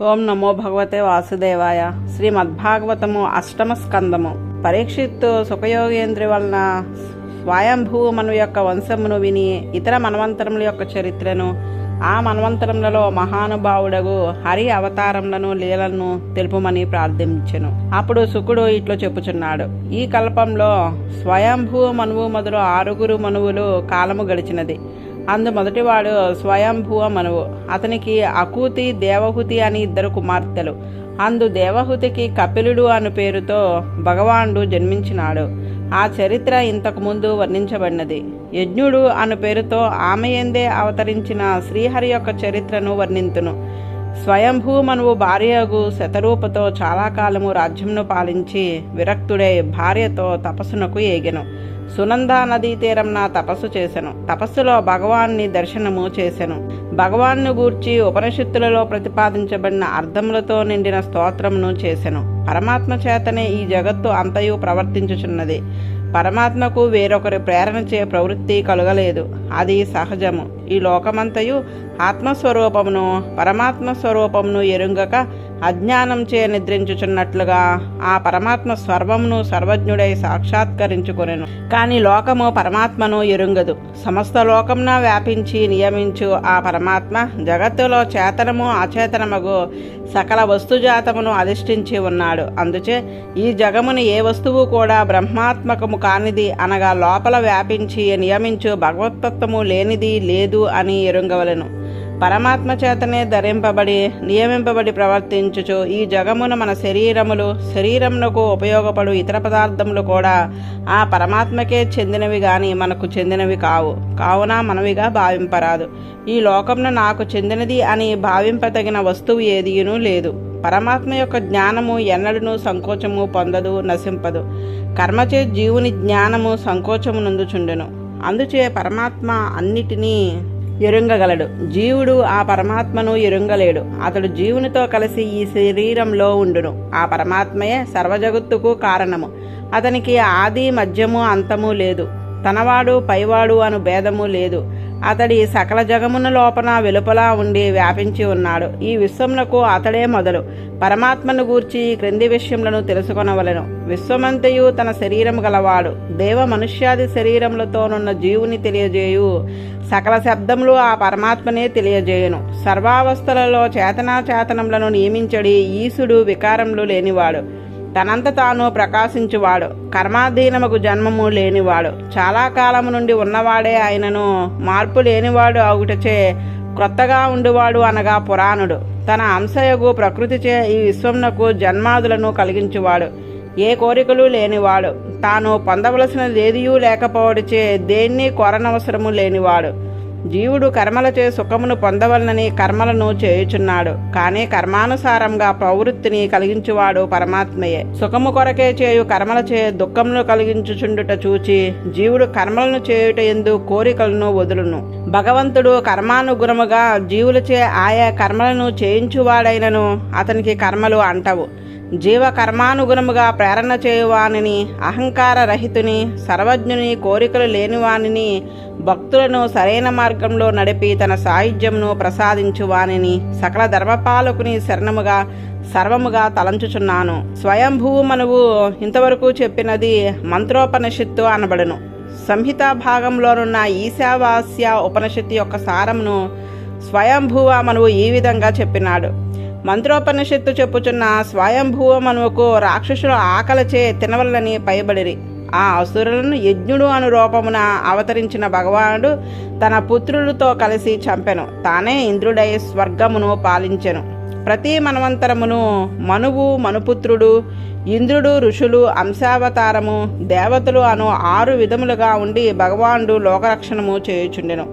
ఓం నమో భగవతే వాసుదేవాయ. శ్రీమద్భాగవతము అష్టమ స్కందము. పరీక్షిత్తు సుఖయోగేంద్రి వలన స్వయంభూ మను యొక్క వంశమును విని ఇతర మన్వంతరముల యొక్క చరిత్రను, ఆ మన్వంతరములలో మహానుభావుడగు హరి అవతారములను లీలను తెలుపుమని ప్రార్థించెను. అప్పుడు శుకుడు ఇట్లు చెప్పుచున్నాడు. ఈ కల్పంలో స్వయంభూ మనువు మొదలు 6 మనువులు కాలము గడిచినది. అందు మొదటివాడు స్వయంభువ మనువు. అతనికి అకూతి, దేవహుతి అని 2 కుమార్తెలు. అందు దేవహుతికి కపిలుడు అను పేరుతో భగవానుడు జన్మించినాడు. ఆ చరిత్ర ఇంతకు ముందు వర్ణించబడినది. యజ్ఞుడు అను పేరుతో ఆమె యందే అవతరించిన శ్రీహరి యొక్క చరిత్రను వర్ణింతును. స్వయంభూ మనువు భార్యగు శతరూపతో చాలా కాలము రాజ్యమును పాలించి విరక్తుడై భార్యతో తపస్సునకు ఏగెను. సునంద నదీ తీరంన తపస్సు చేసెను. తపస్సులో భగవాన్ని దర్శనము చేసెను. భగవాన్ను గూర్చి ఉపనిషత్తులలో ప్రతిపాదించబడిన అర్థములతో నిండిన స్తోత్రమును చేసెను. పరమాత్మ చేతనే ఈ జగత్తు అంతయు ప్రవర్తించుచున్నది. పరమాత్మకు వేరొకరి ప్రేరణచే ప్రవృత్తి కలుగలేదు. అది సహజము. ఈ లోకమంతయు ఆత్మస్వరూపమును పరమాత్మ స్వరూపమును ఎరుంగక అజ్ఞానంచే నిద్రించుచున్నట్లుగా ఆ పరమాత్మ సర్వమును సర్వజ్ఞుడై సాక్షాత్కరించుకొనెను. కాని లోకము పరమాత్మను ఎరుంగదు. సమస్త లోకమున వ్యాపించి నియమించు ఆ పరమాత్మ జగత్తులో చేతనము అచేతనమగు సకల వస్తుజాతమును అధిష్ఠించి ఉన్నాడు. అందుచే ఈ జగమును ఏ వస్తువు కూడా బ్రహ్మాత్మకము కానిది అనగా లోపల వ్యాపించి నియమించు భగవత్తత్వము లేనిది లేదు అని ఎరుంగవలెను. పరమాత్మ చేతనే ధరింపబడి నియమింపబడి ప్రవర్తించుచు ఈ జగమును మన శరీరమునకు ఉపయోగపడు ఇతర పదార్థములు కూడా ఆ పరమాత్మకే చెందినవి గాని మనకు చెందినవి కావు. కావున మనవిగా భావింపరాదు. ఈ లోకమును నాకు చెందినది అని భావింపతగిన వస్తువు ఏదియునూ లేదు. పరమాత్మ యొక్క జ్ఞానము ఎన్నడూ సంకోచము పొందదు, నశింపదు. కర్మచే జీవుని జ్ఞానము సంకోచము నందుచుండెను. అందుచే పరమాత్మ అన్నిటినీ ఎరుంగగలడు. జీవుడు ఆ పరమాత్మను ఎరుంగలేడు. అతడు జీవునితో కలిసి ఈ శరీరంలో ఉండును. ఆ పరమాత్మయే సర్వజగత్తుకు కారణము. అతనికి ఆది మధ్యము అంతము లేదు. తనవాడు పైవాడు అను భేదము లేదు. అతడి సకల జగమున లోపల వెలుపల ఉండి వ్యాపించి ఉన్నాడు. ఈ విశ్వమునకు అతడే మొదలు. పరమాత్మను గూర్చి క్రింది విషయములను తెలుసుకొనవలెను. విశ్వమంతయు తన శరీరము గలవాడు. దేవ మనుష్యాది శరీరములతోనున్న జీవుని తెలియజేయు సకల శబ్దములు ఆ పరమాత్మనే తెలియజేయును. సర్వావస్థలలో చేతనాచేతనములను నియమించడి ఈశుడు వికారములు లేనివాడు. తనంత తాను ప్రకాశించువాడు. కర్మాధీనముకు జన్మము లేనివాడు. చాలా కాలము నుండి ఉన్నవాడే ఆయనను మార్పు లేనివాడు అవుటచే క్రొత్తగా ఉండువాడు అనగా పురాణుడు. తన అంశయగు ప్రకృతిచే ఈ విశ్వమునకు జన్మాదులను కలిగించువాడు. ఏ కోరికలు లేనివాడు. తాను పొందవలసినదేదియూ లేకపోవడిచే దేన్ని కోరనవసరము లేనివాడు. జీవుడు కర్మలచే సుఖమును పొందవలనని కర్మలను చేయుచున్నాడు. కానీ కర్మానుసారంగా ప్రవృత్తిని కలిగించువాడు పరమాత్మయే. సుఖము కొరకే చేయు కర్మలచే దుఃఖమును కలిగించుచుండుట చూచి జీవుడు కర్మలను చేయుట యందు కోరికలను వదులును. భగవంతుడు కర్మానుగుణముగా జీవులచే ఆయా కర్మలను చేయించువాడైనను అతనికి కర్మలు అంటవు. జీవ కర్మానుగుణముగా ప్రేరణ చేయువానిని, అహంకార రహితుని, సర్వజ్ఞుని, కోరికలు లేనివానిని, భక్తులను సరైన మార్గంలో నడిపి తన సాయుధ్యమును ప్రసాదించువానిని, సకల ధర్మపాలకుని శరణముగా సర్వముగా తలంచుచున్నాను. స్వయంభువు మనువు ఇంతవరకు చెప్పినది మంత్రోపనిషత్తు అనబడును. సంహితా భాగంలోనున్న ఈశావాస్య ఉపనిషత్తు యొక్క సారమును స్వయంభువ మనువు ఈ విధంగా చెప్పినాడు. మంత్రోపనిషత్తు చెప్పుచున్న స్వయంభువ మనువుకు రాక్షసుల ఆకలిచే తినవలనని పైబడిరి. ఆ అసురులను యజ్ఞుడు అను రూపమున అవతరించిన భగవానుడు తన పుత్రులతో కలిసి చంపెను. తానే ఇంద్రుడై స్వర్గమును పాలించెను. ప్రతి మన్వంతరమును మనువు, మనుపుత్రుడు, ఇంద్రుడు, ఋషులు, అంశావతారము, దేవతలు అను 6 విధములుగా ఉండి భగవానుడు లోకరక్షణము చేయుచుండెను.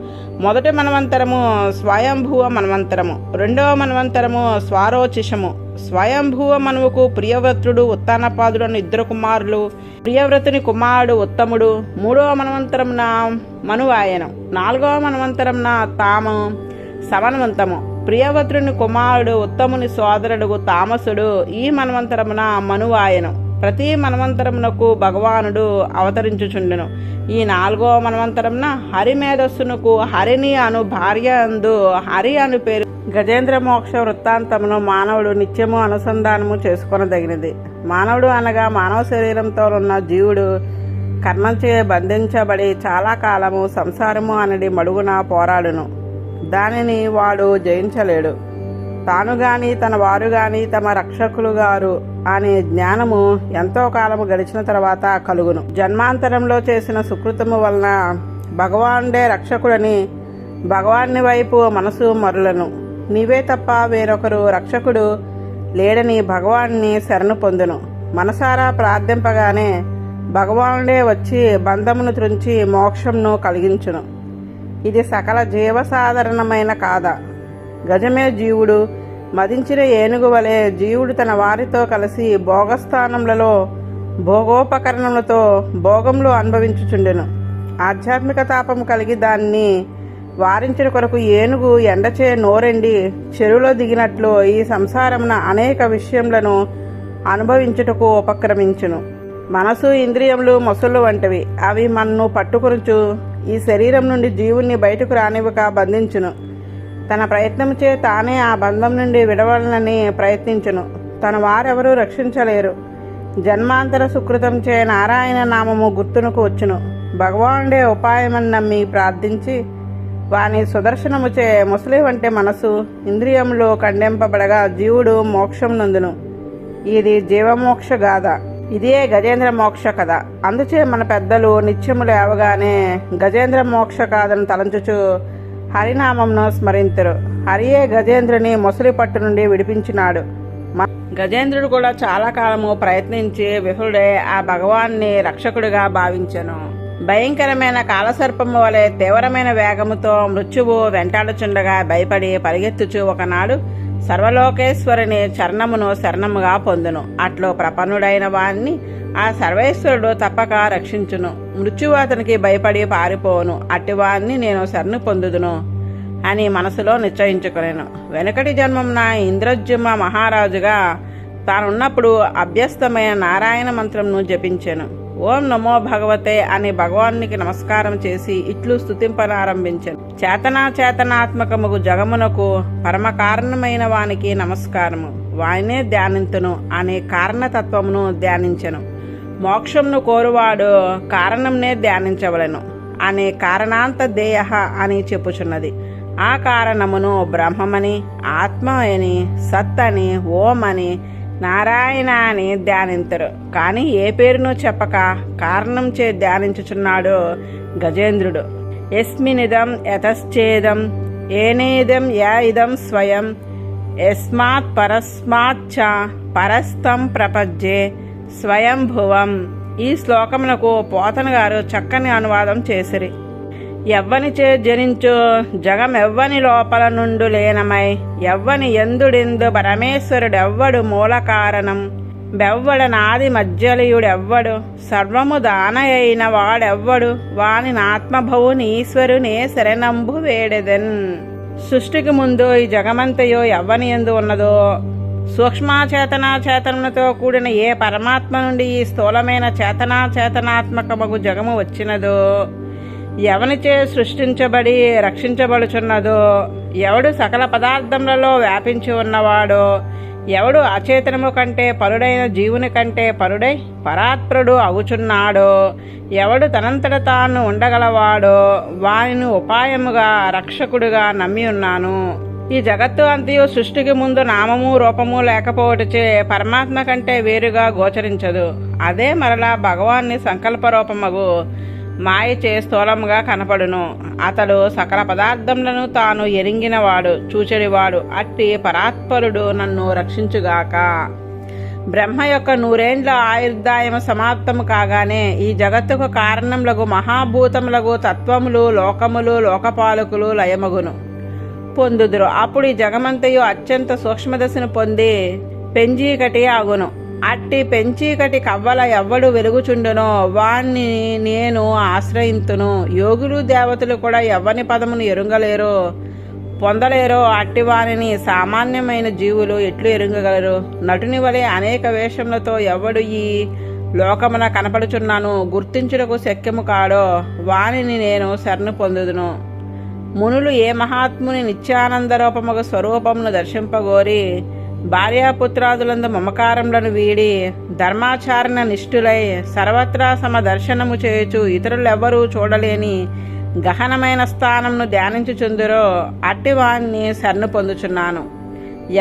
మొదటి మన్వంతరము స్వయంభువ మన్వంతరము. రెండవ మన్వంతరము స్వారోచిషము. స్వయంభువ మనువుకు ప్రియవ్రతుడు, ఉత్తానపాదుడు అను 2 కుమారులు. ప్రియవ్రతుని కుమారుడు ఉత్తముడు. 3వ మన్వంతరమున మనువాయను. 4వ మన్వంతరమున తాము సమన్వంతము. ప్రియవ్రతుని కుమారుడు ఉత్తముని సోదరుడు తామసుడు. ఈ మన్వంతరమున మనువాయను. ప్రతి మన్వంతరమునకు భగవానుడు అవతరించుచుండెను. ఈ 4వ మన్వంతరమున హరి మేధస్సునకు హరిని అను భార్య అందు హరి అను పేరు. గజేంద్ర మోక్ష వృత్తాంతమును మానవుడు నిత్యము అనుసంధానము చేసుకొనదగినది. మానవుడు అనగా మానవ శరీరంతో ఉన్న జీవుడు కర్మంచే బంధించబడి చాలా కాలము సంసారము అనడి మడుగున పోరాడును. దానిని వాడు జయించలేడు. తాను గాని తన వారు గాని తమ రక్షకులు గారు అనే జ్ఞానము ఎంతో కాలము గడిచిన తర్వాత కలుగును. జన్మాంతరంలో చేసిన సుకృతము వలన భగవానుడే రక్షకుడని భగవాన్ని వైపు మనసు మరులను. నీవే తప్ప వేరొకరు రక్షకుడు లేడని భగవాన్ని శరణు పొందును. మనసారా ప్రార్థింపగానే భగవానుడే వచ్చి బంధమును త్రుంచి మోక్షంను కలిగించును. ఇది సకల జీవసాధారణమైన కాదా? గజమే జీవుడు, మదించిన ఏనుగు వలె జీవుడు తన వారితో కలిసి భోగస్థానములలో భోగోపకరణములతో భోగములు అనుభవించుచుండెను. ఆధ్యాత్మిక తాపము కలిగి దాన్ని వారించిన కొరకు ఏనుగు ఎండచే నోరెండి చెరువులో దిగినట్లు ఈ సంసారమున అనేక విషయములను అనుభవించుటకు ఉపక్రమించును. మనసు ఇంద్రియములు మొసళ్ళు వంటివి. అవి మన్ను పట్టుకొనుచు ఈ శరీరం నుండి జీవుణ్ణి బయటకు రానివ్వక బంధించును. తన ప్రయత్నముచే తానే ఆ బంధం నుండి విడవలనని ప్రయత్నించును. తన వారెవరూ రక్షించలేరు. జన్మాంతర సుకృతంచే నారాయణ నామము గుర్తునకు వచ్చును. భగవానుడే ఉపాయమని నమ్మి ప్రార్థించి వాని సుదర్శనముచే ముసలి వంటి మనసు ఇంద్రియములో ఖండింపబడగా జీవుడు మోక్షం నందును. ఇది జీవమోక్ష గాథ. ఇదే గజేంద్ర మోక్ష కథ. అందుచే మన పెద్దలు నిత్యము లేవగానే గజేంద్ర మోక్ష కాదని తలంచుచు హరినామంను స్మరింతురు. హరియే గజేంద్రుని ముసలి పట్టు నుండి విడిపించినాడు. గజేంద్రుడు కూడా చాలా కాలము ప్రయత్నించి విఫలుడే ఆ భగవాన్ని రక్షకుడిగా భావించెను. భయంకరమైన కాలసర్పము వలె తీవ్రమైన వేగముతో మృత్యువు వెంటాడుచుండగా భయపడి పరిగెత్తుచు ఒకనాడు సర్వలోకేశ్వరుని చరణమును శరణముగా పొందును. అట్లు ప్రపన్నుడైన వాణ్ణి ఆ సర్వేశ్వరుడు తప్పక రక్షించును. మృత్యువు అతనికి భయపడి పారిపోను. అట్టివాణ్ణి నేను శరణు పొందుదును అని మనసులో నిశ్చయించుకొనెను. వెనుకటి జన్మమున ఇంద్రజ్యుమ మహారాజుగా తానున్నప్పుడు అభ్యస్తమైన నారాయణ మంత్రంను జపించెను. ఓం నమో భగవతే అని భగవానికి నమస్కారం చేసి ఇట్లు స్తుతింపనారంభించెను. చేతనాత్మకముగు జగమునకు పరమ కారణమైన వానికి నమస్కారము, వానినే ధ్యానింతును అనే కారణతత్వమును ధ్యానించెను. మోక్షమును కోరువాడు కారణంనే ధ్యానించవలెను అనే కారణాంత దేయ అని చెప్పుచున్నది. ఆ కారణమును బ్రహ్మమని, ఆత్మ అని, సత్ అని, ఓం అని, నారాయణ అని ధ్యానింతరు. కానీ ఏ పేరును చెప్పక కారణం చే ధ్యానించుచున్నాడు గజేంద్రుడు. యస్మినిదం యతశ్చేదం ఏనేదం యా ఇదం స్వయం యస్మాత్ పరస్మాచ్చ పరస్తం ప్రపజ్జే స్వయంభువం. ఈ శ్లోకమునకు పోతన గారు చక్కని అనువాదం చేసిరి. ఎవ్వనిచే జనించు జగమెవ్వని లోపల నుండు లేనమై ఎవ్వని ఎందుడిందు పరమేశ్వరుడెవ్వడు మూల కారణం బెవ్వడ నాది మధ్యలయుడెవ్వడు సర్వము దానయైన వాడెవ్వడు వాని ఆత్మభవుని ఈశ్వరునే శరణంబు వేడెదన్. సృష్టికి ముందు ఈ జగమంతయో ఎవ్వని ఎందు ఉన్నదో సూక్ష్మచేతనాచేతనతో కూడిన ఏ పరమాత్మ నుండి ఈ స్థూలమైన చేతనాత్మకమగు జగము వచ్చినదో ఎవనిచే సృష్టించబడి రక్షించబడుచున్నదో ఎవడు సకల పదార్థములలో వ్యాపించి ఉన్నవాడో ఎవడు అచేతనము కంటే పరుడైన జీవుని కంటే పరుడై పరాత్పరుడు అగుచున్నాడో ఎవడు తనంతట తాను ఉండగలవాడో వానిని ఉపాయముగా రక్షకుడుగా నమ్మి ఉన్నాను. ఈ జగత్తు అంతయు సృష్టికి ముందు నామము రూపము లేకపోవటచే పరమాత్మ కంటే వేరుగా గోచరించదు. అదే మరలా భగవాన్ని సంకల్పరూపమగు మాయచే స్థూలముగా కనపడును. అతడు సకల పదార్థములను తాను ఎరింగినవాడు, చూచెడివాడు. అట్టి పరాత్పరుడు నన్ను రక్షించుగాక. బ్రహ్మ యొక్క 100 ఆయుర్దాయము సమాప్తము కాగానే ఈ జగత్తుకు కారణములగు మహాభూతములగు తత్వములు లోకములు లోకపాలకులు లయమగును పొందుదురు. అప్పుడు ఈ జగమంతయు అత్యంత సూక్ష్మదశను పొంది పెంజీకటి ఆగును. అట్టి పెంచీకటి కవ్వల ఎవ్వడు వెలుగుచుండునో వాణ్ణి నేను ఆశ్రయింతును. యోగులు దేవతలు కూడా ఎవ్వని పదమును ఎరుంగలేరు. పొందలేరో అట్టివానిని సామాన్యమైన జీవులు ఎట్లు ఎరుగగలరు? నటుని వలె అనేక వేషములతో ఎవడు ఈ లోకమున కనపడుచున్నాను గుర్తించుటకు శక్యము కాడో వానిని నేను శరణు పొందుదును. మునులు ఏ మహాత్ముని నిత్యానందరూపముగ స్వరూపమును దర్శింపగోరి భార్యాపుత్రాదులందు మమకారములను వీడి ధర్మాచారణ నిష్ఠులై సర్వత్రా సమ దర్శనము చేయుచు ఇతరులెవ్వరూ చూడలేని గహనమైన స్థానమును ధ్యానించుచుందురో అట్టివాణ్ణి శరణు పొందుచున్నాను.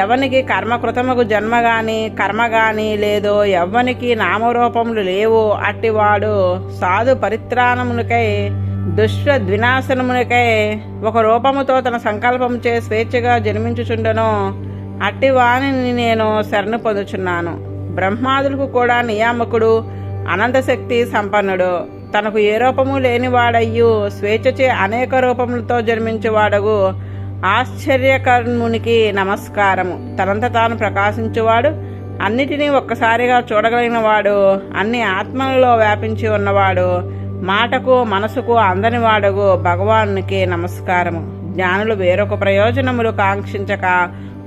ఎవనికి కర్మకృతముకు జన్మ గాని కర్మ గాని లేదో, ఎవ్వనికి నామరూపములు లేవు, అట్టివాడు సాధు పరిత్రాణమునికై దుష్ట ద్వినాశనమునికై ఒక రూపముతో తన సంకల్పముచే స్వేచ్ఛగా జన్మించుచుండెనో అట్టివానిని నేను శరణు పొందుచున్నాను. బ్రహ్మాదులకు కూడా నియామకుడు, అనంతశక్తి సంపన్నుడు, తనకు ఏ రూపము లేనివాడయ్యు స్వేచ్ఛచే అనేక రూపములతో జన్మించువాడగు ఆశ్చర్యకర్మునికి నమస్కారము. తనంత తాను ప్రకాశించువాడు, అన్నిటినీ ఒక్కసారిగా చూడగలిగిన వాడు, అన్ని ఆత్మలలో వ్యాపించి ఉన్నవాడు, మాటకు మనసుకు అందని వాడగు భగవానునికి నమస్కారము. జ్ఞానులు వేరొక ప్రయోజనములు కాంక్షించక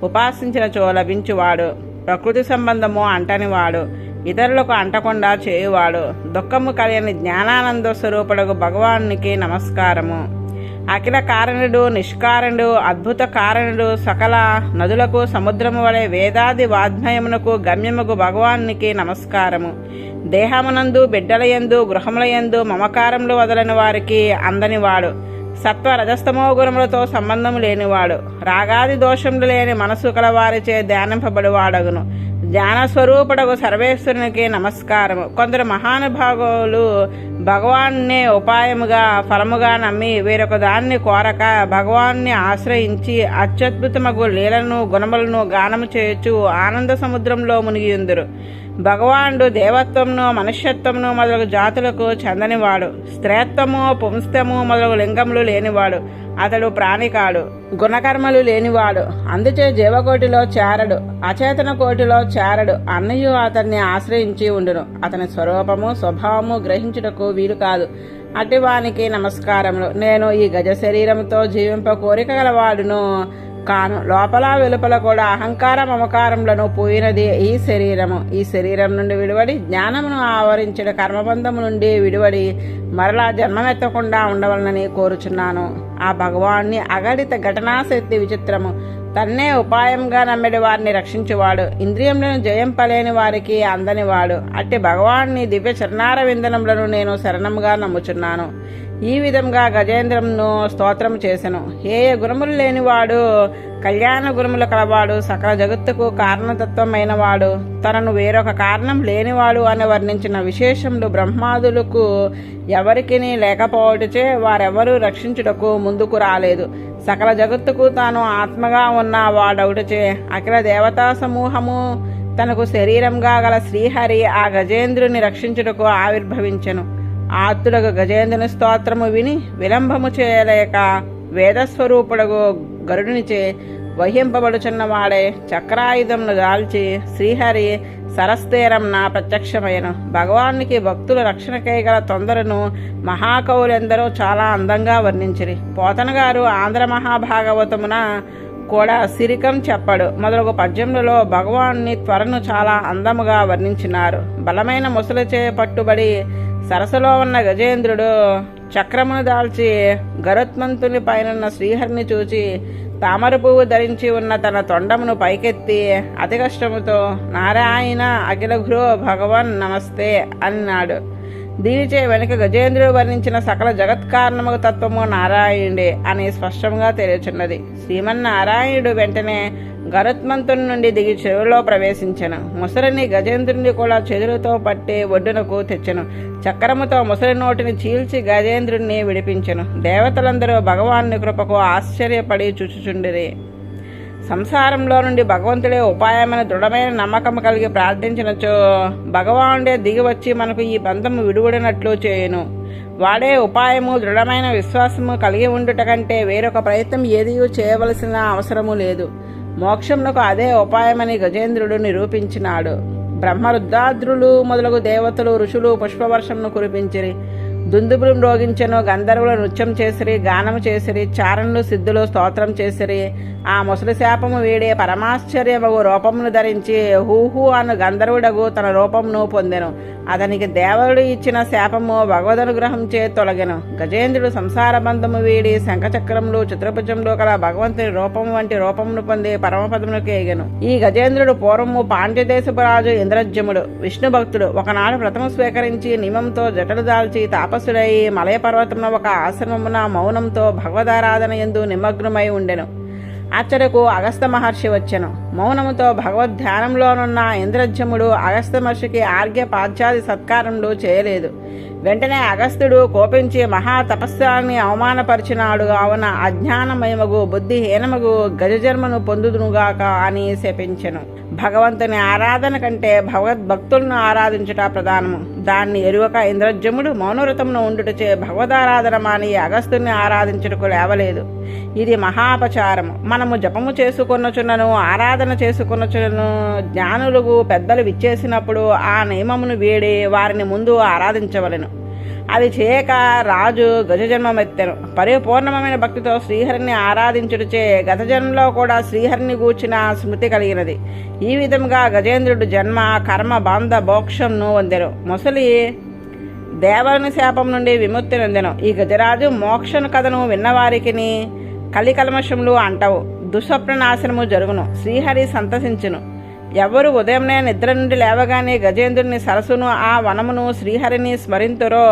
ఉపాసించినచో లభించువాడు, ప్రకృతి సంబంధము అంటనివాడు, ఇతరులకు అంటకుండా చేయువాడు, దుఃఖము కలియని జ్ఞానానంద స్వరూపుడగు భగవానునికి నమస్కారము. అఖిల కారణుడు, నిష్కారణుడు, అద్భుత కారణుడు, సకల నదులకు సముద్రము వలె వేదాది వాద్మయమునకు గమ్యముగు భగవానునికి నమస్కారము. దేహమునందు, బిడ్డలయందు, గృహములయందు మమకారములు వదలని వారికి అందనివాడు, సత్వ రజస్తమో గుణములతో సంబంధము లేనివాడు, రాగాది దోషములు లేని మనసు కలవారిచే ధ్యానింపబడివాడగును జ్ఞానస్వరూపుడగు సర్వేశ్వరునికి నమస్కారము. కొందరు మహానుభావులు భగవాన్నే ఉపాయముగా ఫలముగా నమ్మి వేరొక దాన్ని కోరక భగవాన్ని ఆశ్రయించి అత్యద్భుతమగు లీలను గుణములను గానము చేయొచ్చు ఆనంద సముద్రంలో మునిగియుందురు. భగవానుడు దేవత్వమును మనుష్యత్వమును మొదలగు జాతులకు చెందనివాడు, స్త్రీత్వము పుంస్తము మొదలగు లింగములు లేనివాడు, అతడు ప్రాణికాడు, గుణకర్మలు లేనివాడు, అందుచే జీవకోటిలో చేరడు, అచేతన కోటిలో చేరడు, అన్నయు అతన్ని ఆశ్రయించి ఉండును. అతని స్వరూపము స్వభావము గ్రహించుటకు వీలు కాదు. అటివానికి నమస్కారములు. నేను ఈ గజ శరీరముతో జీవింప కోరిక గలవాడును కాను. లోపల వెలుపల కూడా అహంకార మమకారములను పోయినది ఈ శరీరము. ఈ శరీరం నుండి విడివడి జ్ఞానమును ఆవరించిన కర్మబంధము నుండి విడివడి మరలా జన్మమెత్తకుండా ఉండవలనని కోరుచున్నాను. ఆ భగవాన్ని అగడిత ఘటనాశక్తి విచిత్రము. తన్నే ఉపాయంగా నమ్మిడి వారిని రక్షించువాడు, ఇంద్రియములను జయింపలేని వారికి అందనివాడు. అట్టి భగవాన్ని దివ్య చరణార విందనములను నేను శరణముగా నమ్ముచున్నాను. ఈ విధంగా గజేంద్రంను స్తోత్రం చేసెను. ఏ గుణములు లేనివాడు, కళ్యాణ గుణములు కలవాడు, సకల జగత్తుకు కారణతత్వమైన వాడు, తనను వేరొక కారణం లేనివాడు అని వర్ణించిన విశేషములు బ్రహ్మాదులకు ఎవరికి లేకపోవటచే వారెవరూ రక్షించుటకు ముందుకు రాలేదు. సకల జగత్తుకు తాను ఆత్మగా ఉన్న వాడవుటచే అఖిల దేవతా సమూహము తనకు శరీరంగా గల శ్రీహరి ఆ గజేంద్రుని రక్షించుటకు ఆవిర్భవించెను. ఆత్తుడగు గజేంద్రుని స్తోత్రము విని విలంబము చేయలేక వేదస్వరూపుడగు గరుడునిచే వహింపబడుచున్నవాడే చక్రాయుధమును దాల్చి శ్రీహరి సరస్తేరంన ప్రత్యక్షమైన భగవానికి భక్తుల రక్షణకై గల తొందరను మహాకవులెందరూ చాలా అందంగా వర్ణించిరి. పోతన గారు ఆంధ్ర మహాభాగవతమున కూడా సిరికం చెప్పడు మొదలగు పద్యములలో భగవాన్ని త్వరను చాలా అందముగా వర్ణించినారు. బలమైన ముసలిచే పట్టుబడి సరస్సులో ఉన్న గజేంద్రుడు చక్రమును దాల్చి గరుత్మంతుని పైన శ్రీహరిని చూచి తామర పువ్వు ధరించి ఉన్న తన తొండమును పైకెత్తి అతి కష్టముతో నారాయణ అఖిల గురో భగవన్ నమస్తే అన్నాడు. దీనిచే వెనుక గజేంద్రుడు వర్ణించిన సకల జగత్కారణముకు తత్వము నారాయణుడే అని స్పష్టంగా తెలియచున్నది. శ్రీమన్నారాయణుడు వెంటనే గరుత్మంతుని నుండి దిగి చెరువులో ప్రవేశించెను. ముసలిని గజేంద్రుని కూడా చెదురుతో పట్టి ఒడ్డునకు తెచ్చెను. చక్రముతో ముసలి నోటిని చీల్చి గజేంద్రుడిని విడిపించెను. దేవతలందరూ భగవాన్ని కృపకు ఆశ్చర్యపడి చూచుచుండిరి. సంసారంలో నుండి భగవంతుడే ఉపాయమైన దృఢమైన నమ్మకం కలిగి ప్రార్థించినచో భగవానుడే దిగి వచ్చి మనకు ఈ బంధము విడువడినట్లు చేయును. వాడే ఉపాయము దృఢమైన విశ్వాసము కలిగి ఉండుట కంటే వేరొక ప్రయత్నం ఏదీ చేయవలసిన అవసరము లేదు. మోక్షమునకు అదే ఉపాయమని గజేంద్రుడు నిరూపించినాడు. బ్రహ్మరుద్రాద్రులు మొదలగు దేవతలు ఋషులు పుష్పవర్షమును కురిపించిరి. దుందుబులు మ్రోగించెను, గంధర్వులు నృత్యం చేసిరి, గానము చేసిరి, చారణులు సిద్ధులు స్తోత్రం చేసిరి. ఆ ముసలి శాపము వీడే పరమాశ్చర్యమగు రూపమును ధరించి హూహూ అను గంధర్వుడగు తన రూపమును పొందెను. అతనికి దేవరుడు ఇచ్చిన శాపము భగవదనుగ్రహం చే తొలగెను. గజేంద్రుడు సంసార బంధము వీడి శంఖచక్రములు చతుర్భుజంలో కల భగవంతుని రూపము వంటి రూపమును పొంది పరమపదములకు ఎగెను. ఈ గజేంద్రుడు పూర్వము పాండ్యదేశపు రాజు ఇంద్రజ్యముడు విష్ణు భక్తుడు. ఒకనాడు వ్రతము స్వీకరించి నియమంతో జటలు దాల్చి తాపసుడై మలయ పర్వతమున ఒక ఆశ్రమమున మౌనంతో భగవదారాధన యందు నిమగ్నమై ఉండెను. అచ్చటకు అగస్త్య మహర్షి వచ్చెను. మౌనముతో భగవద్ధ్యానంలోనున్న ఇంద్రజ్యముడు అగస్త్య మహర్షికి ఆర్ఘ్య పాద్యాది సత్కారములు చేయలేదు. వెంటనే అగస్త్యుడు కోపించి మహా తపస్సాన్ని అవమానపరిచినాడు కావున అజ్ఞానమయమగు బుద్ధిహీనమగు గజజన్మను పొందుదునుగాక అని శపించెను. భగవంతుని ఆరాధన కంటే భగవద్భక్తులను ఆరాధించుట ప్రధానము. దాన్ని ఎరువక ఇంద్రజ్యముడు మౌనవ్రతమును ఉండుటచే భగవదారాధన మాని అగస్త్యుని ఆరాధించుటకు లేవలేదు. ఇది మహాపచారము. మనము జపము చేసుకొనుచున్నను ఆరాధన చేసుకొనుచున్నను జ్ఞానులకు పెద్దలు విచ్చేసినప్పుడు ఆ నియమమును వీడి వారిని ముందు ఆరాధించవలెను. అది చేయక రాజు గజజన్మమెత్తెను. పరిపూర్ణమైన భక్తితో శ్రీహరిని ఆరాధించుటచే గత జన్మలో కూడా శ్రీహరిని గూర్చిన స్మృతి కలిగినది. ఈ విధంగా గజేంద్రుడు జన్మ కర్మ బంధ మోక్షంను పొందెను. ముసలి దేవరుని శాపం నుండి విముక్తి నొందెను. ఈ గజరాజు మోక్షను కథను విన్నవారికి కలికల్మషములు అంటవు, దుస్వప్న నాశనము జరుగును, శ్రీహరి సంతసించును. ఎవరు ఉదయంనే నిద్ర నుండి లేవగానే గజేంద్రుని సరస్సును ఆ వనమును శ్రీహరిని స్మరింతురో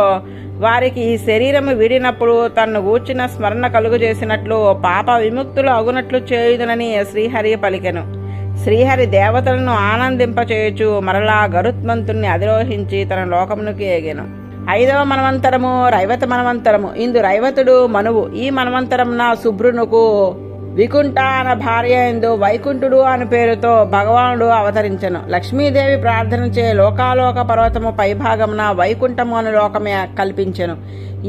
వారికి ఈ శరీరము వీడినప్పుడు తన్ను గూర్చిన స్మరణ కలుగు చేసినట్లు పాప విముక్తులు అగునట్లు చేయుదునని శ్రీహరి పలికెను. శ్రీహరి దేవతలను ఆనందింపచేయుచు మరలా గరుత్మంతుణ్ణి అధిరోహించి తన లోకమునికి ఎగెను. 5వ మన్వంతరము రైవత మన్వంతరము. ఇందు రైవతుడు మనువు. ఈ మన్వంతరమున శుభ్రునుకు వికుంఠ అన్న భార్య ఎందు వైకుంఠుడు అని పేరుతో భగవానుడు అవతరించెను. లక్ష్మీదేవి ప్రార్థనచే లోకాలోక పర్వతము పైభాగమున వైకుంఠము అను లోకమే కల్పించెను.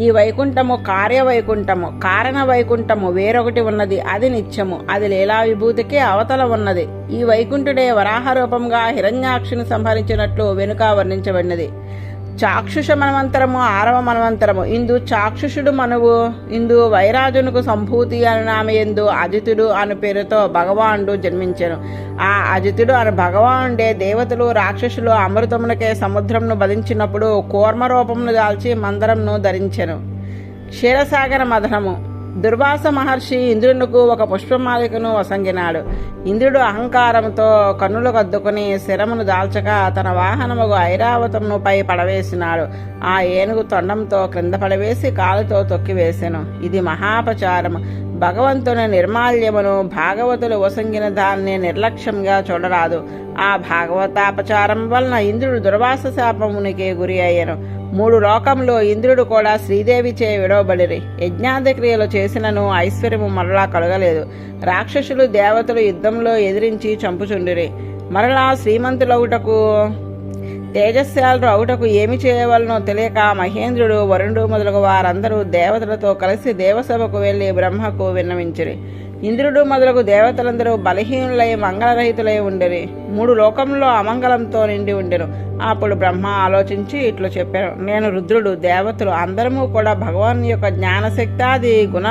ఈ వైకుంఠము కార్యవైకుంఠము, కారణ వైకుంఠము వేరొకటి ఉన్నది. అది నిత్యము, అది లీలా విభూతికి అవతల ఉన్నది. ఈ వైకుంఠుడే వరాహ రూపంగా హిరణ్యాక్షుని సంహరించినట్లు వెనుక వర్ణించబడినది. చాక్షుష మన్వంతరము 6వ మన్వంతరము. ఇందు చాక్షుషుడు మనువు. ఇందు వైరాజునకు సంభూతి అను నామె ఎందు అజితుడు అను పేరుతో భగవానుడు జన్మించెను. ఆ అజితుడు అను భగవానుడే దేవతలు రాక్షసులు అమృతమునకే సముద్రంను బలించినప్పుడు కూర్మ రూపమును దాల్చి మందరంను ధరించెను. క్షీరసాగర మథనము. దుర్వాస మహర్షి ఇంద్రునికి ఒక పుష్పమాలికను వసంగినాడు. ఇంద్రుడు అహంకారంతో కన్నులు కద్దుకుని శిరమును దాల్చక తన వాహనముగు ఐరావతమును పై పడవేసినాడు. ఆ ఏనుగు తొండంతో క్రింద పడవేసి కాలుతో తొక్కివేసెను. ఇది మహాపచారము. భగవంతుని నిర్మాల్యమును భాగవతులు వసంగిన దాన్ని నిర్లక్ష్యంగా చూడరాదు. ఆ భాగవతాపచారం వలన ఇంద్రుడు దుర్వాస శాపమునికి గురి అయ్యను. 3 లోకంలో ఇంద్రుడు కూడా శ్రీదేవి చే విడవబడిరి. యజ్ఞాది క్రియలు చేసినను ఐశ్వర్యము మరలా కలగలేదు. రాక్షసులు దేవతలు యుద్ధంలో ఎదిరించి చంపుచుండిరి. మరలా శ్రీమంతులవుటకు తేజస్శాలు అవుటకు ఏమి చేయవలనో తెలియక మహేంద్రుడు వరుణుడు మొదలగు వారందరూ దేవతలతో కలిసి దేవసభకు వెళ్లి బ్రహ్మకు విన్నవించిరి. ఇంద్రుడు మొదలగు దేవతలందరూ బలహీనులై మంగళరహితులై ఉండిరి. 3 లోకంలో అమంగళంతో నిండి ఉండెను. అప్పుడు బ్రహ్మ ఆలోచించి ఇట్లు చెప్పాను, నేను రుద్రుడు దేవతలు అందరము కూడా భగవాన్ యొక్క జ్ఞానశక్తాది గుణ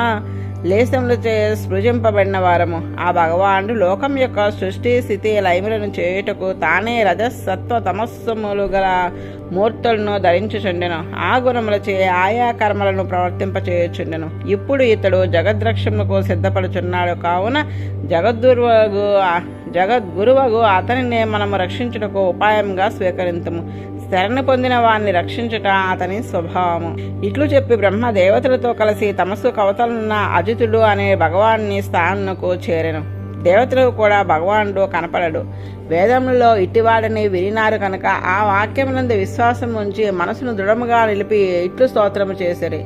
లేశములచే సృజింపబడిన వారము. ఆ భగవానుడు లోకం యొక్క సృష్టి స్థితి లయములను చేయుటకు తానే రజసత్వ తమస్సములు గల మూర్తులను ధరించుచుండెను. ఆ గుణములచే ఆయా కర్మలను ప్రవర్తింపచేయుచుండెను. ఇప్పుడు ఇతడు జగద్రక్షములకు సిద్ధపడుచున్నాడు. కావున జగద్గురువగు అతనినే మనము రక్షించుటకు ఉపాయంగా స్వీకరించము. శరణు పొందిన వారిని రక్షించుట అతని స్వభావము. ఇట్లు చెప్పి బ్రహ్మ దేవతలతో కలిసి తమస్సు కవతలున్న అజితుడు అనే భగవాన్ని స్థానమునకు చేరెను. దేవతలకు కూడా భగవానుడు కనపడడు. వేదములలో ఇట్టివాడని వినినారు కనుక ఆ వాక్యమునందు విశ్వాసం ఉంచి మనసును దృఢముగా నిలిపి ఇట్లు స్తోత్రము చేసిరి.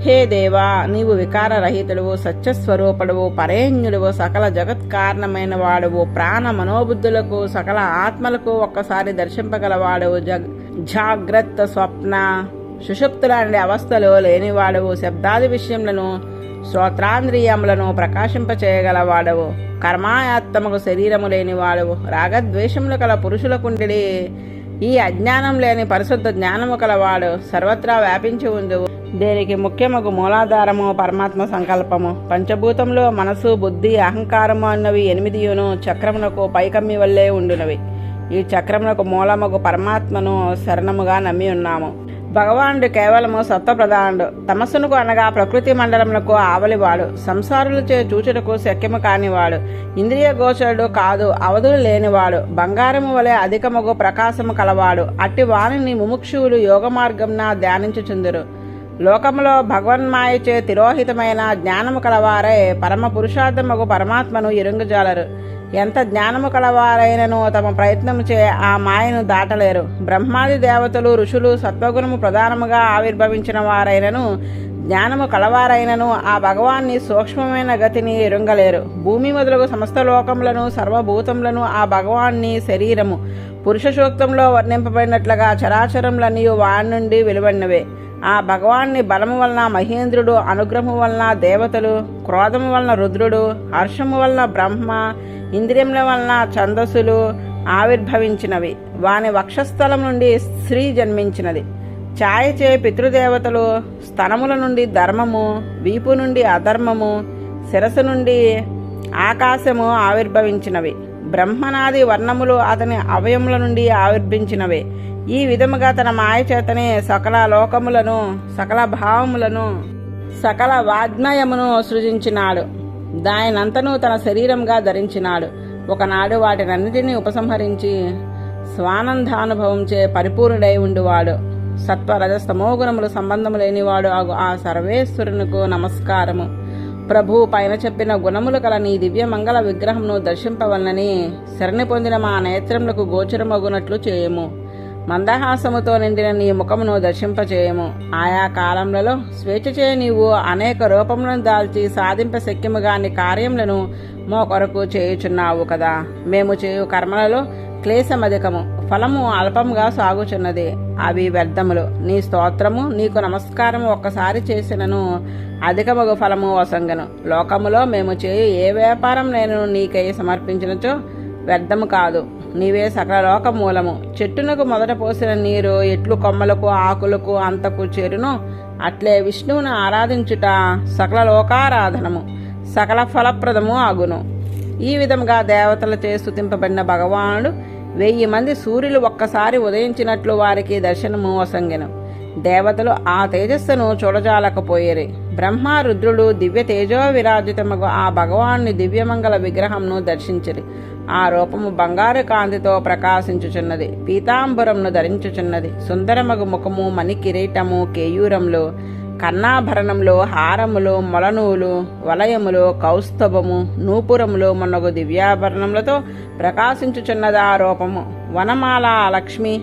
హే దేవా, నీవు వికారరహితుడువు, సత్యస్వరూపుడువు, పరేణ్యుడువు, సకల జగత్ కారణమైన వాడువు, ప్రాణ మనోబుద్ధులకు సకల ఆత్మలకు ఒక్కసారి దర్శింపగలవాడువు, జాగ్రత్త స్వప్న సుషుప్తులాంటి అవస్థలు లేనివాడవు, శబ్దాది విషయములను శ్రోత్రాంద్రియములను ప్రకాశింపచేయగలవాడవు, కర్మాయాత్మకు శరీరము లేనివాడవు, రాగద్వేషములు కల పురుషులకుండి ఈ అజ్ఞానం లేని పరిశుద్ధ జ్ఞానము కలవాడు సర్వత్రా వ్యాపించి ఉండు. దేనికి ముఖ్యముగు మూలాధారము పరమాత్మ సంకల్పము. పంచభూతంలో మనసు, బుద్ధి, అహంకారము అన్నవి 8 చక్రమునకు పైకమ్మి వల్లే ఉండునవి. ఈ చక్రమునకు మూలముగు పరమాత్మను శరణముగా నమ్మి ఉన్నాము. భగవానుడు కేవలము సత్వప్రధానుడు. తమస్సునకు అనగా ప్రకృతి మండలమునకు ఆవలివాడు. సంసారులచే చూచుటకు శక్యము కానివాడు. ఇంద్రియ గోచరుడు కాదు, అవధులు లేనివాడు. బంగారము వలె అధికముగు ప్రకాశము కలవాడు. అట్టి వాణిని ముముక్షువులు యోగ మార్గంన ధ్యానించుచుందురు. లోకములో భగవన్మాయచే తిరోహితమైన జ్ఞానము కలవారే పరమ పురుషార్థమగు పరమాత్మను ఎరుంగజాలరు. ఎంత జ్ఞానము కలవారైనను తమ ప్రయత్నముచే ఆ మాయను దాటలేరు. బ్రహ్మాది దేవతలు, ఋషులు సత్వగుణము ప్రధానముగా ఆవిర్భవించిన వారైనను, జ్ఞానము కలవారైనను ఆ భగవాన్ని సూక్ష్మమైన గతిని ఎరుంగలేరు. భూమి మొదలగు సమస్త లోకములను, సర్వభూతములను ఆ భగవాన్ని శరీరము పురుష సూక్తంలో వర్ణింపబడినట్లుగా చరాచరములన్నీ వారి నుండి వెలువడినవే. ఆ భగవాన్ని బలము వలన మహేంద్రుడు, అనుగ్రహము వలన దేవతలు, క్రోధము వలన రుద్రుడు, హర్షము వలన బ్రహ్మ, ఇంద్రియముల వలన ఛందస్సులు ఆవిర్భవించినవి. వాని వక్షస్థలం నుండి స్త్రీ జన్మించినది. ఛాయచే పితృదేవతలు, స్తనముల నుండి ధర్మము, వీపు నుండి అధర్మము, శిరస్సు నుండి ఆకాశము ఆవిర్భవించినవి. బ్రహ్మనాది వర్ణములు అతని అవయముల నుండి ఆవిర్భించినవే. ఈ విధముగా తన మాయ చేతనే సకల లోకములను, సకల భావములను, సకల వాజ్మయమును సృజించినాడు. దానినంతను తన శరీరంగా ధరించినాడు. ఒకనాడు వాటినన్నిటినీ ఉపసంహరించి స్వానందానుభవంచే పరిపూర్ణుడై ఉండువాడు. సత్వ రజస్తమో గుణములు సంబంధము లేనివాడు ఆ సర్వేశ్వరునికు నమస్కారము. ప్రభు పైన చెప్పిన గుణములు కల నీ దివ్య మంగళ విగ్రహమును దర్శింపవలనని శరణి పొందిన మా నేత్రములకు గోచరమగునట్లు చేయము. మందహాసముతో నిండిన నీ ముఖమును దర్శింపచేయము. ఆయా కాలములలో స్వేచ్ఛచే నీవు అనేక రూపములను దాల్చి సాధింప శక్యముగాని కార్యములను మో కొరకు చేయుచున్నావు కదా. మేము చేయు కర్మలలో క్లేశమధికము, ఫలము అల్పముగా సాగుచున్నది. అవి వ్యర్థములు. నీ స్తోత్రము, నీకు నమస్కారము ఒక్కసారి చేసినను అధికమగు ఫలము వసంగను. లోకములో మేము చేయు ఏ వ్యాపారం నేను నీకై సమర్పించినచో వ్యర్థము కాదు. నీవే సకల లోక మూలము. చెట్టునకు మొదట పోసిన నీరు ఎట్లు కొమ్మలకు, ఆకులకు అంతకు చేరునో అట్లే విష్ణువును ఆరాధించుట సకల లోకారాధనము, సకల ఫలప్రదము అగును. ఈ విధముగా దేవతలచే స్తుతింపబడిన భగవానుడు 1000 మంది సూర్యులు ఒక్కసారి ఉదయించినట్లు వారికి దర్శనము వసంగెను. దేవతలు ఆ తేజస్సును చూడజాలకపోయేరి. బ్రహ్మ, రుద్రుడు దివ్య తేజో విరాజితమగు ఆ భగవాన్ని దివ్యమంగళ విగ్రహంను దర్శించిరి. ఆ రూపము బంగారు కాంతితో ప్రకాశించుచున్నది. పీతాంబరమును ధరించుచున్నది. సుందరమగు ముఖము, మణి కిరీటము, కేయూరములు, కర్ణాభరణములు, హారములు, మొలనూలు, వలయములు, కౌస్తభము, నూపురములు మొన్నగు దివ్యాభరణములతో ప్రకాశించుచున్నది ఆ రూపము. వనమాల, లక్ష్మి,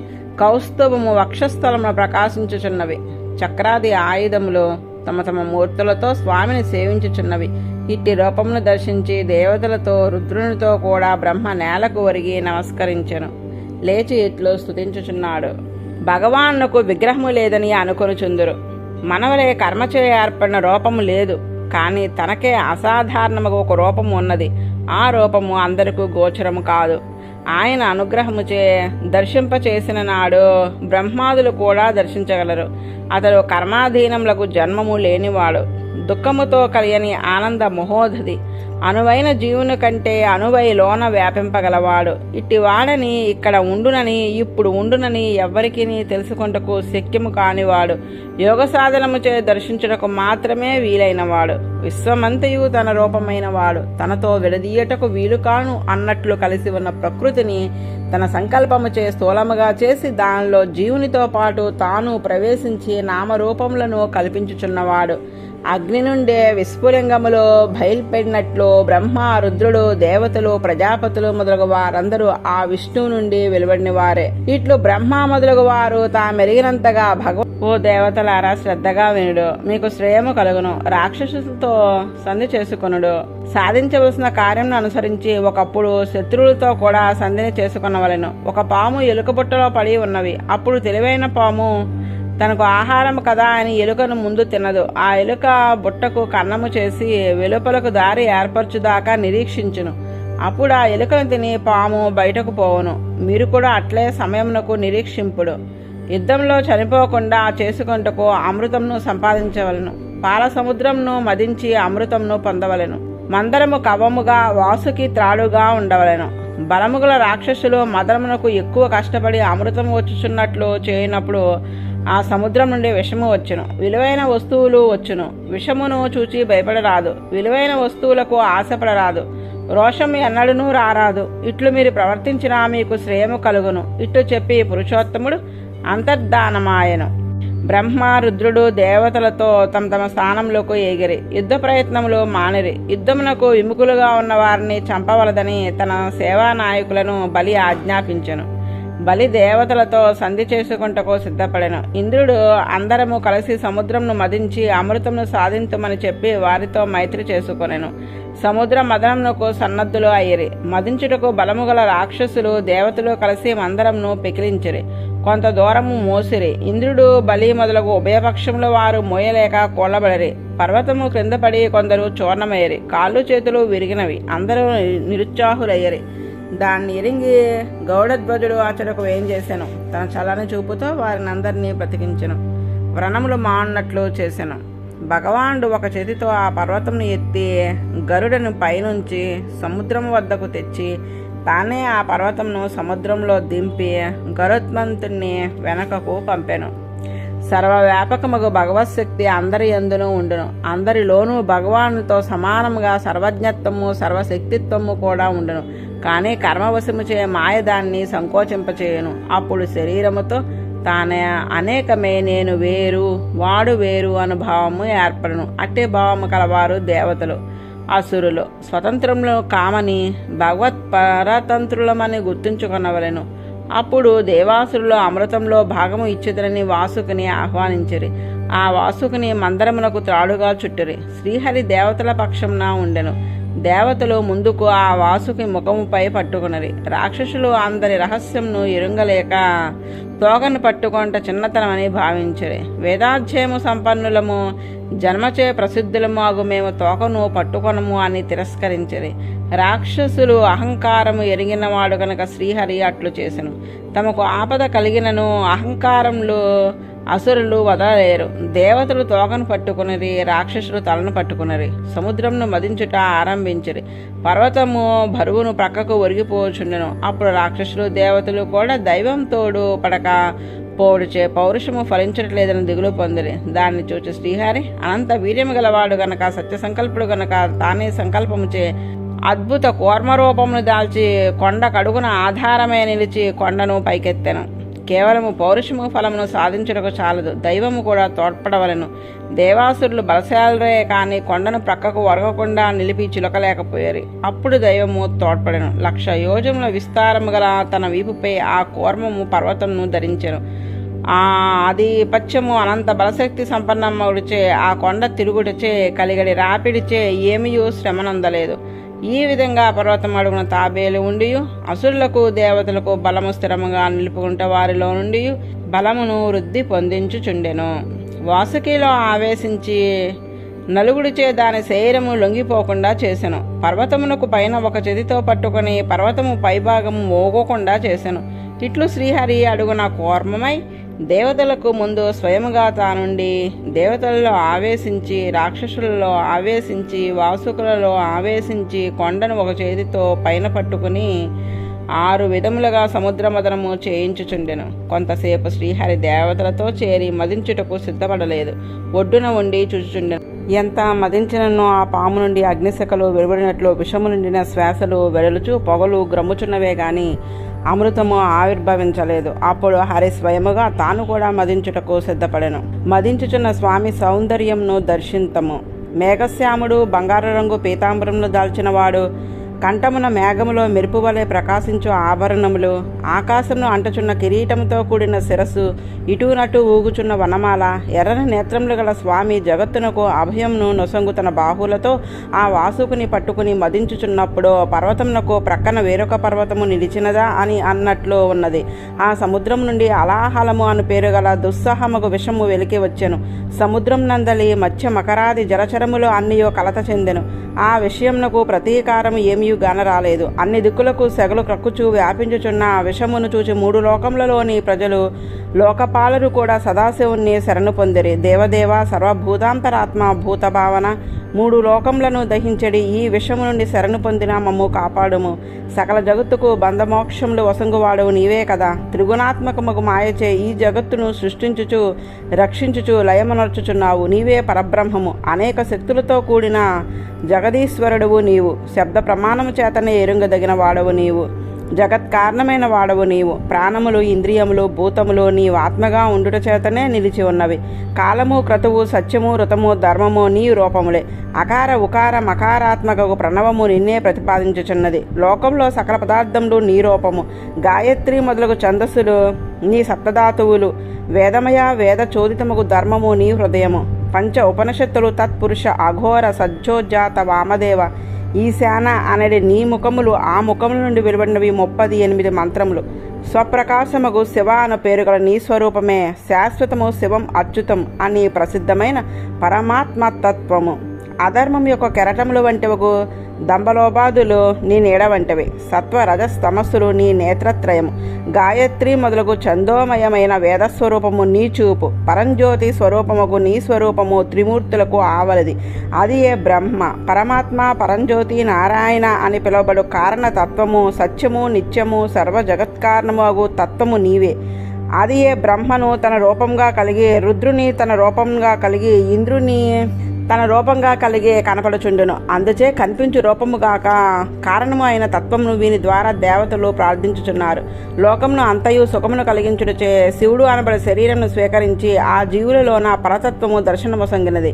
కౌస్తభము వక్షస్థలమును ప్రకాశించుచున్నవి. చక్రాది ఆయుధములు తమ తమ మూర్తులతో స్వామిని సేవించుచున్నవి. ఇట్టి రూపమును దర్శించి దేవతలతో, రుద్రునితో కూడా బ్రహ్మ నేలకు ఒరిగి నమస్కరించెను. లేచి ఇట్లు స్తుతించుచున్నాడు. భగవానుకు విగ్రహము లేదని అనుకొనుచుందురు. మనవలే కర్మచే ఏర్పడిన రూపము లేదు, కానీ తనకే అసాధారణముగా ఒక రూపము ఉన్నది. ఆ రూపము అందరికీ గోచరము కాదు. ఆయన అనుగ్రహముచే దర్శింపచేసిన నాడు బ్రహ్మాదులు కూడా దర్శించగలరు. అతడు కర్మాధీనములకు జన్మము లేనివాడు. దుఃఖముతో కలియని ఆనంద మహోదధి. అనువైన జీవుని కంటే అనువై లోన వ్యాపింపగలవాడు. ఇట్టి వాడని ఇక్కడ ఉండునని, ఇప్పుడు ఉండునని ఎవ్వరికి తెలుసుకొంటకు శక్యము కానివాడు. యోగ సాధనముచే దర్శించుటకు మాత్రమే వీలైనవాడు. విశ్వమంతయు తన రూపమైన వాడు. తనతో విడదీయటకు వీలుకాను అన్నట్లు కలిసి ఉన్న ప్రకృతిని తన సంకల్పముచే స్థూలముగా చేసి దానిలో జీవునితో పాటు తాను ప్రవేశించి నామరూపములను కల్పించుచున్నవాడు. అగ్ని నుండే విస్ఫులింగములో బయలుపడినట్లు బ్రహ్మ, రుద్రుడు, దేవతలు, ప్రజాపతులు మొదలగు వారందరూ ఆ విష్ణువు నుండి వెలువడిన వారే. ఇట్లు బ్రహ్మ మొదలగు వారు తామెరిగినంతగా ఓ దేవతలారా శ్రద్ధగా వినుడు, మీకు శ్రేయము కలుగును. రాక్షసులతో సంధి చేసుకొనుడు. సాధించవలసిన కార్యంను అనుసరించి ఒకప్పుడు శత్రువులతో కూడా సంధిని చేసుకొనవలెను. ఒక పాము ఎలుక బుట్టలో పడి ఉన్నవి. అప్పుడు తెలివైన పాము తనకు ఆహారం కదా అని ఎలుకను ముందు తినదు. ఆ ఎలుక బుట్టకు కన్నము చేసి వెలుపలకు దారి ఏర్పరచుదాకా నిరీక్షించును. అప్పుడు ఆ ఎలుకను తిని పాము బయటకు పోవును. మీరు కూడా అట్లే సమయమునకు నిరీక్షింపుడు. యుద్ధంలో చనిపోకుండా చేసుకొంటకు అమృతంను సంపాదించవలను. పాల సముద్రంను మదించి అమృతంను పొందవలెను. మందరము కవముగా వాసుకి త్రాడుగా ఉండవలెను. బలముగల రాక్షసులు మదనమునకు ఎక్కువ కష్టపడి అమృతం వచ్చుచున్నట్లు చేయనప్పుడు ఆ సముద్రం నుండి విషము వచ్చును. విలువైన వస్తువులు వచ్చును. విషమును చూచి భయపడరాదు. విలువైన వస్తువులకు ఆశపడరాదు. రోషం ఎన్నడూనూ రారాదు. ఇట్లు మీరు ప్రవర్తించినా మీకు శ్రేయము కలుగును. ఇట్లు చెప్పి పురుషోత్తముడు అంతర్ధానమాయను. బ్రహ్మ రుద్రుడు దేవతలతో తమ తమ స్థానంలోకి ఎగిరి యుద్ధ ప్రయత్నములు మానిరి. యుద్ధమునకు విముఖులుగా ఉన్న వారిని చంపవలదని తన సేవా నాయకులను బలి ఆజ్ఞాపించెను. బలి దేవతలతో సంధి చేసుకుంటకు సిద్ధపడెను. ఇంద్రుడు అందరము కలిసి సముద్రంను మదించి అమృతమును సాధించమని చెప్పి వారితో మైత్రి చేసుకొనెను. సముద్ర మదనమునకు సన్నద్ధులు అయ్యిరి. మదించుటకు బలముగల రాక్షసులు దేవతలు కలిసి మందరంను పెకిలించిరి. కొంత దూరము మోసిరి. ఇంద్రుడు బలి మొదలగు ఉభయపక్షముల వారు మోయలేక కూలబడిరి. పర్వతము క్రింద పడి కొందరు చూర్ణమయ్యరి. కాళ్ళు చేతులు విరిగినవి. అందరూ నిరుత్సాహులయ్యరి. దాన్ని ఎరింగి గౌడధ్వజుడు అతడుకు ఏం చేశాను. తన చల్లని చూపుతో వారిని అందరినీ బ్రతికించెను. వ్రణములు మాన్నట్లు చేసెను. భగవానుడు ఒక చేతితో ఆ పర్వతంను ఎత్తి గరుడను పైనుంచి సముద్రం వద్దకు తెచ్చి తానే ఆ పర్వతంను సముద్రంలో దింపి గరుత్మంతుణ్ణి వెనకకు పంపెను. సర్వవ్యాపకముగు భగవత్శక్తి అందరి యందును ఉండును. అందరిలోనూ భగవానుతో సమానముగా సర్వజ్ఞత్వము సర్వశక్తిత్వము కూడా ఉండును. కానీ కర్మవశముచే మాయ దాన్ని సంకోచింపచేయును. అప్పుడు శరీరముతో తానే అనేకమే నేను వేరు వాడు వేరు అను భావము ఏర్పడును. అట్టే భావము కలవారు దేవతలు, అసురులు. స్వతంత్రములు కామని భగవత్ పరతంత్రులమని గుర్తుంచుకొనవలెను. అప్పుడు దేవాసురులు అమృతంలో భాగము ఇచ్చుదరని వాసుకుని ఆహ్వానించిరి. ఆ వాసుకుని మందరమునకు త్రాడుగా చుట్టిరి. శ్రీహరి దేవతల పక్షంన ఉండెను. దేవతలు ముందుకు ఆ వాసుకి ముఖముపై పట్టుకున్నరి. రాక్షసులు అందరి రహస్యంను ఎరుంగలేక తోకను పట్టుకొంట చిన్నతనమని భావించరి. వేదాధ్యయము సంపన్నులము జన్మచే ప్రసిద్ధులము అగు మేము తోకను పట్టుకొనము అని తిరస్కరించరి. రాక్షసులు అహంకారము ఎరిగినవాడు గనక శ్రీహరి అట్లు చేసెను. తమకు ఆపద కలిగినను అహంకారములు అసురులు వదలలేరు. దేవతలు తోకను పట్టుకునిరి. రాక్షసులు తలను పట్టుకునిరి. సముద్రంను మదించుట ఆరంభించిరి. పర్వతము బరువును ప్రక్కకు ఒరిగిపోచుండెను. అప్పుడు రాక్షసులు దేవతలు కూడా దైవం తోడు పడక పోడుచే పౌరుషము ఫలించట్లేదని దిగులు పొందిరి. దాన్ని చూచి శ్రీహరి అనంత వీర్యము గలవాడు గనక సత్య సంకల్పుడు గనక తానే సంకల్పముచే అద్భుత కూర్మరూపమును దాల్చి కొండ కడుగున ఆధారమే నిలిచి కొండను పైకెత్తెను. కేవలము పౌరుషము ఫలమును సాధించుటకు చాలదు, దైవము కూడా తోడ్పడవలను. దేవాసురులు బలశాలరే కానీ కొండను ప్రక్కకు ఒరగకుండా నిలిపి చిలకలేకపోయారు. అప్పుడు దైవము తోడ్పడెను. 1,00,000 యోజముల విస్తారము గల తన వీపుపై ఆ కూర్మము పర్వతంను ధరించెను. అది పచ్చము అనంత బలశక్తి సంపన్నమ్మడిచే ఆ కొండ తిరుగుటచే కలిగడి రాపిడిచే ఏమీయూ శ్రమనందలేదు. ఈ విధంగా పర్వతం అడుగున తాబేలు ఉండి అసురులకు దేవతలకు బలము స్థిరముగా నిలుపుకుంట వారిలో నుండి బలమును వృద్ధి పొందించుచుండెను. వాసుకిలో ఆవేశించి నలుగుడిచే దాని శరీరము లొంగిపోకుండా చేసెను. పర్వతమునకు పైన ఒక చేతితో పట్టుకొని పర్వతము పైభాగము మోగకుండా చేసెను. ఇట్లు శ్రీహరి అడుగున కూర్మమై దేవతలకు ముందు స్వయముగా తానుండి దేవతలలో ఆవేశించి రాక్షసులలో ఆవేశించి వాసుకులలో ఆవేశించి కొండను ఒక చేతితో పైన పట్టుకుని 6 విధములుగా సముద్ర మదనము చేయించుచుండెను. కొంతసేపు శ్రీహరి దేవతలతో చేరి మదించుటకు సిద్ధపడలేదు. ఒడ్డున ఉండి చూచుచుండెను. ఎంత మదించినను ఆ పాము నుండి అగ్నిశకలు వెలువడినట్లు విషము నిండిన శ్వాసలు వెడలుచు పొగలు గ్రమ్ముచున్నవే గాని అమృతము ఆవిర్భవించలేదు. అప్పుడు హరి స్వయముగా తాను కూడా మదించుటకు సిద్ధపడెను. మదించుచున్న స్వామి సౌందర్యంను దర్శింతము. మేఘశ్యాముడు బంగారు రంగు పీతాంబరమును దాల్చినవాడు, కంఠమున మేఘములో మెరుపు వలె ప్రకాశించు ఆభరణములు, ఆకాశమును అంటుచున్న కిరీటముతో కూడిన శిరస్సు, ఇటునటు ఊగుచున్న వనమాల, ఎర్రని నేత్రములు గల స్వామి జగత్తునకు అభయమును నొసంగు తన బాహులతో ఆ వాసుకుని పట్టుకుని మదించుచున్నప్పుడు పర్వతమునకు ప్రక్కన వేరొక పర్వతము నిలిచినదా అని అన్నట్లు ఉన్నది. ఆ సముద్రం నుండి అలాహలము అను పేరు గల దుస్సహముగు విషము వెలికి వచ్చెను. సముద్రం నందలి మత్స్య మకరాది జలచరములు అన్నియో కలత చెందెను. ఆ విషయమునకు ప్రతీకారం ఏమీ గానరాలేదు. అన్ని దిక్కులకు సెగలు క్రక్కుచూ వ్యాపించుచున్న ఆ విషమును చూచి 3 లోకములలోని ప్రజలు లోకపాలరు కూడా సదాశివుణ్ణి శరణు పొందిరి. దేవదేవ సర్వభూతాంతరాత్మ భూతభావన 3 లోకములను దహించడి ఈ విషము నుండి శరణు పొందిన మమ్ము కాపాడుము. సకల జగత్తుకు బంధమోక్షములు వసంగువాడవు నీవే కదా. త్రిగుణాత్మకముకు మాయచే ఈ జగత్తును సృష్టించుచు రక్షించుచు లయమనర్చుచున్నావు. నీవే పరబ్రహ్మము. అనేక శక్తులతో కూడిన జగదీశ్వరుడువు నీవు. శబ్ద ప్రమాణము చేతనే ఎరుంగదగిన వాడవు నీవు. జగత్ కారణమైన వాడవు నీవు. ప్రాణములు ఇంద్రియములు భూతములు నీవు ఆత్మగా ఉండుట చేతనే నిలిచి ఉన్నవి. కాలము క్రతువు సత్యము ఋతము ధర్మము నీ రూపములే. అకార ఉకార మకారాత్మకకు ప్రణవము నిన్నే ప్రతిపాదించుచున్నది. లోకంలో సకల పదార్థములు నీ రూపము. గాయత్రి మొదలగు ఛందస్సులు నీ సప్తధాతువులు. వేదమయ వేద చోదితముకు ధర్మము నీ హృదయము. పంచ ఉపనిషత్తులు తత్పురుష అఘోర సజ్జోజాత వామదేవ ఈశాన అనేది నీ ముఖములు. ఆ ముఖముల నుండి వెలువడినవి 38 మంత్రములు. స్వప్రకాశముగు శివ అను పేరుగల నీ స్వరూపమే శాశ్వతము శివం అచ్యుతం అని ప్రసిద్ధమైన పరమాత్మతత్వము. అధర్మం యొక్క కెరటములు వంటివకు దంబలోపాదులు నీ నీడ వంటివి. సత్వ రజస్తమస్సులు నీ నేత్రత్రయము. గాయత్రి మొదలగు ఛందోమయమైన వేదస్వరూపము నీ చూపు. పరంజ్యోతి స్వరూపముకు నీ స్వరూపము త్రిమూర్తులకు ఆవలది. అది ఏ బ్రహ్మ పరమాత్మ పరంజ్యోతి నారాయణ అని పిలువబడు కారణతత్వము. సత్యము నిత్యము సర్వ జగత్కారణము తత్వము నీవే. అది ఏ బ్రహ్మను తన రూపంగా కలిగి రుద్రుని తన రూపంగా కలిగి ఇంద్రుని తన రూపంగా కలిగే కనపడుచుండును. అందుచే కనిపించు రూపముగాక కారణము అయిన తత్వమును వీని ద్వారా దేవతలు ప్రార్థించుచున్నారు. లోకమును అంతయు సుఖమును కలిగించుటచే శివుడు అనబడే శరీరమును స్వీకరించి ఆ జీవులలోన పరతత్వము దర్శనమొసంగినది.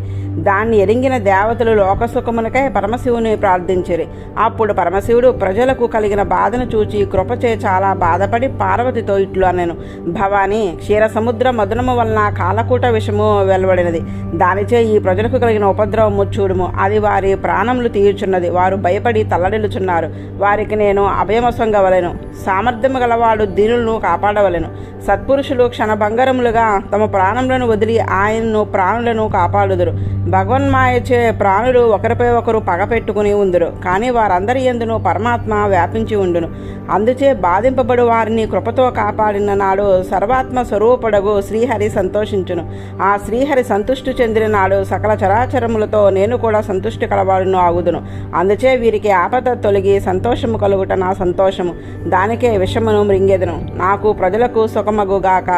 దాన్ని ఎరింగిన దేవతలు లోకసుఖమునకై పరమశివుని ప్రార్థించిరి. అప్పుడు పరమశివుడు ప్రజలకు కలిగిన బాధను చూచి కృపచే చాలా బాధపడి పార్వతితో ఇట్లు అనెను. భవాని క్షీర సముద్ర మధునము వలన కాలకూట విషము వెలువడినది. దానిచే ఈ ప్రజలకు కలిగిన ఉపద్రవము చూడుము. అది వారి ప్రాణములు తీయుచున్నది. వారు భయపడి తల్లడిల్లుచున్నారు. వారికి నేను అభయమొసంగవలెను. సామర్థ్యము గలవాడు దీనులను కాపాడవలెను. సత్పురుషులు క్షణభంగరములుగా తమ ప్రాణములను వదిలి ఆయన్ను ప్రాణులను కాపాడుదురు. భగవన్మాయచే ప్రాణులు ఒకరిపై ఒకరు పగపెట్టుకుని ఉందురు. కానీ వారందరి యందును పరమాత్మ వ్యాపించి ఉండును. అందుచే బాధింపబడు వారిని కృపతో కాపాడిన నాడు సర్వాత్మ స్వరూపుడగు శ్రీహరి సంతోషించును. ఆ శ్రీహరి సంతుష్టి చెందిన నాడు సకల చరాచరములతో నేను కూడా సంతుష్టి కలవాడును ఆగుదును. అందుచే వీరికి ఆపద తొలగి సంతోషము కలుగుట నా సంతోషము. దానికే విషమును మృంగెదను. నాకు ప్రజలకు సుఖమగుగాక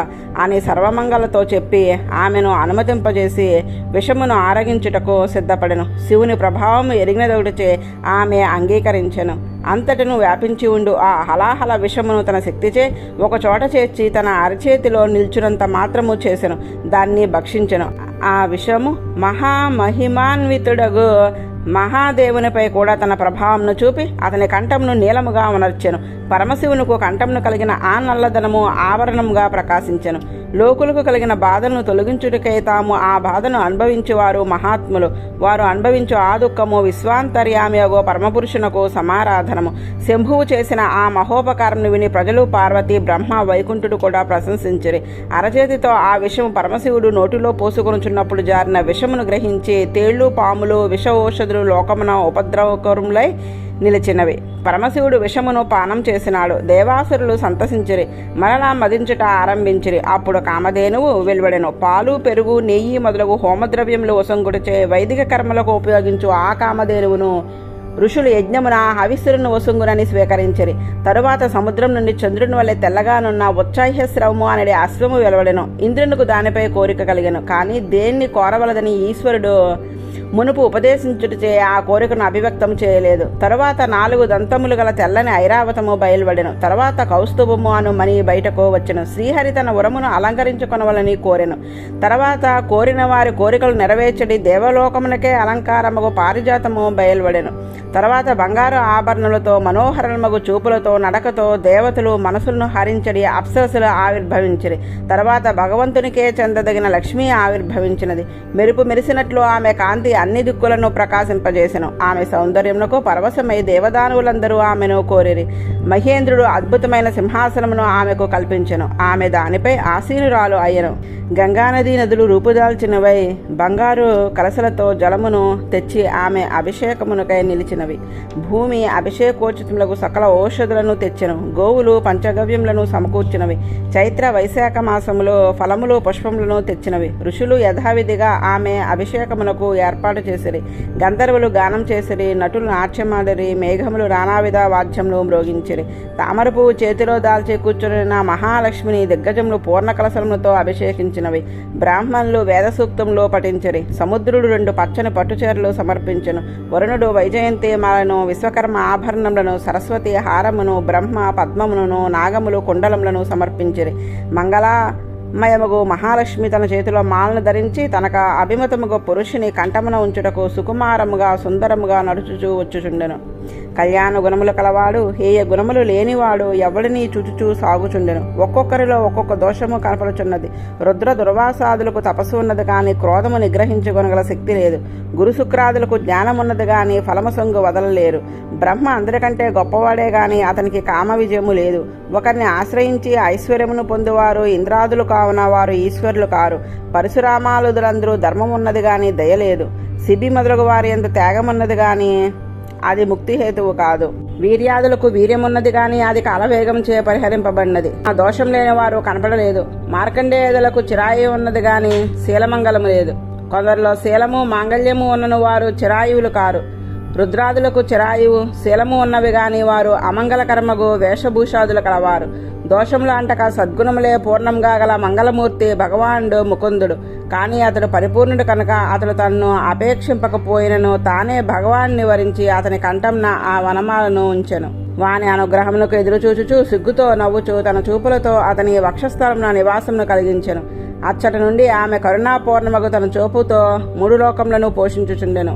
అని సర్వమంగళతో చెప్పి ఆమెను అనుమతింపజేసి విషమును ఆరగించుటకు సిద్ధపడెను. శివుని ప్రభావము ఎరిగినదొకటిచే ఆమె అంగీకరించెను. అంతటను వ్యాపించి ఉండు ఆ హలాహల విషమును తన శక్తిచే ఒక చోట చేర్చి తన అరచేతిలో నిల్చునంత మాత్రము చేసెను. దాన్ని భక్షించెను. ఆ విషము మహామహిమాన్వితుడగు మహాదేవునిపై కూడా తన ప్రభావంను చూపి అతని కంఠమును నీలముగా ఉనర్చెను. పరమశివునికి కంఠమును కలిగిన ఆ నల్లదనము ఆవరణముగా ప్రకాశించెను. లోకులకు కలిగిన బాధలను తొలగించుటకై తాము ఆ బాధను అనుభవించువారు మహాత్ములు. వారు అనుభవించు ఆ దుఃఖము విశ్వాంతర్యామియగో పరమపురుషునకు సమారాధనము. శంభువు చేసిన ఆ మహోపకారమును విని ప్రజలు పార్వతి బ్రహ్మ వైకుంఠుడు కూడా ప్రశంసించిరి. అరచేతితో ఆ విషము పరమశివుడు నోటిలో పోసుకొనుచున్నప్పుడు జారిన విషమును గ్రహించి తేళ్లు పాములు విష ఔషధులు లోకమున ఉపద్రవకరములై నిలిచినవి. పరమశివుడు విషమును పానం చేసినాడు. దేవాసురులు సంతసించిరి. మరలా మదించుట ఆరంభించిరి. అప్పుడు కామధేనువు వెలువడెను. పాలు పెరుగు నెయ్యి మొదలగు హోమద్రవ్యములు వసంగుటచే వైదిక కర్మలకు ఉపయోగించు ఆ కామధేనువును ఋషులు యజ్ఞమున హవిస్సులను వసుంగునని స్వీకరించిరి. తరువాత సముద్రం నుండి చంద్రుని వలె తెల్లగానున్న ఉచ్చాహ్యస్రవము అనే అశ్వము వెలువడెను. ఇంద్రునికి దానిపై కోరిక కలిగెను. కానీ దేన్ని కోరవలదని ఈశ్వరుడు మునుపు ఉపదేశించుటచే ఆ కోరికను అభివ్యక్తం చేయలేదు. తరువాత 4 దంతములు గల తెల్లని ఐరావతము బయలువడెను. తరువాత కౌస్తుభము అను మణి బయటకు వచ్చెను. శ్రీహరి తన ఉరమును అలంకరించుకొనవలని కోరెను. తర్వాత కోరిన వారి కోరికలు నెరవేర్చడి దేవలోకమునకే అలంకారముగు పారిజాతము బయలువడెను. తర్వాత బంగారు ఆభరణలతో మనోహరమగు చూపులతో నడకతో దేవతలు మనసులను హరించడి అప్సరసులు ఆవిర్భవించిరి. తర్వాత భగవంతునికే చెందదగిన లక్ష్మి ఆవిర్భవించినది. మెరుపు మెరిసినట్లు ఆమె కాంతి అన్ని దిక్కులను ప్రకాశింపజేసెను. ఆమె సౌందర్యమునకు పరవశమై దేవదానవులందరూ ఆమెను కోరిరి. మహేంద్రుడు అద్భుతమైన సింహాసనమును ఆమెకు కల్పించెను. ఆమె దానిపై ఆసీనురాలు అయ్యను. గంగానదీ నదులు రూపుదాల్చినవై బంగారు కలశలతో జలమును తెచ్చి ఆమె అభిషేకమునకై నిలిచినవి. భూమి అభిషేకోచితములకు సకల ఔషధులను తెచ్చెను. గోవులు పంచగవ్యములను సమకూర్చినవి. చైత్ర వైశాఖ మాసములో ఫలములు పుష్పములను తెచ్చినవి. ఋషులు యథావిధిగా ఆమె అభిషేకమునకు ఏర్పాటు చేసిరి. గంధర్వులు గానం చేసిరి. నటులు నాట్యమాడిరి. మేఘములు నానావిధ వాద్యములు మ్రోగించిరి. తామర పువ్వు చేతిలో దాల్చి కూర్చున్న మహాలక్ష్మిని దిగ్గజములు పూర్ణ కలశములతో అభిషేకించినవి. బ్రాహ్మణులు వేద సూక్తములో పఠించిరి. సముద్రుడు 2 పచ్చని పట్టుచీరలు సమర్పించెను. వరుణుడు వైజయంతి మాలను, విశ్వకర్మ ఆభరణములను, సరస్వతి హారమును, బ్రహ్మ పద్మములను, నాగములు కుండలములను సమర్పించిరి. మంగళమయముగు మహాలక్ష్మి తన చేతిలో మాలను ధరించి తనక అభిమతముగు పురుషుని కంఠమున ఉంచుటకు సుకుమారముగా సుందరముగా నడుచుచూ వచ్చుచుండెను. కళ్యాణ గుణములు కలవాడు, హేయ గుణములు లేనివాడు ఎవడిని చూచుచూ సాగుచుండెను. ఒక్కొక్కరిలో ఒక్కొక్క దోషము కనపడుచున్నది. రుద్ర దుర్వాసాదులకు తపస్సు ఉన్నది కానీ క్రోధము నిగ్రహించుకొనగల శక్తి లేదు. గురు శుక్రాదులకు జ్ఞానమున్నది కానీ ఫలము సొంగు వదలలేరు. బ్రహ్మ అందరికంటే గొప్పవాడే గాని అతనికి కామ విజయము లేదు. ఒకరిని ఆశ్రయించి ఐశ్వర్యమును పొందువారు ఇంద్రాదులు కావున వారు ఈశ్వరులు కారు. పరశురామాలుదులందరూ ధర్మమున్నది గాని దయలేదు. సిబి మొదలగు వారి ఎంత త్యాగమున్నది గాని అది ముక్తి హేతువు కాదు. వీర్యాదులకు వీర్యమున్నది గాని అది కాలవేగం చే పరిహరింపబడినది. ఆ దోషం లేని వారు కనపడలేదు. మార్కండేయులకు చిరాయి ఉన్నది గాని శీలమంగళము లేదు. కొందరిలో శీలము మాంగళ్యము ఉన్నను వారు చిరాయువులు కారు. రుద్రాదులకు చిరాయువు శీలము ఉన్నవి గాని వారు అమంగళకర్మగు వేషభూషాదులు కలవారు. దోషములు అంటక సద్గుణములే పూర్ణంగా గల మంగళమూర్తి భగవానుడు ముకుందుడు. కానీ అతడు పరిపూర్ణుడు కనుక అతడు తనను అపేక్షింపకపోయినను తానే భగవాన్ని వరించి అతని కంఠంన ఆ వనమాలను ఉంచెను. వాని అనుగ్రహమునకు ఎదురుచూచుచూ సిగ్గుతో నవ్వుచూ తన చూపులతో అతని వక్షస్థలమున నివాసమును కలిగించెను. అచ్చటి నుండి ఆమె కరుణాపూర్ణమగు తన చూపుతో 3 లోకములను పోషించుచుండెను.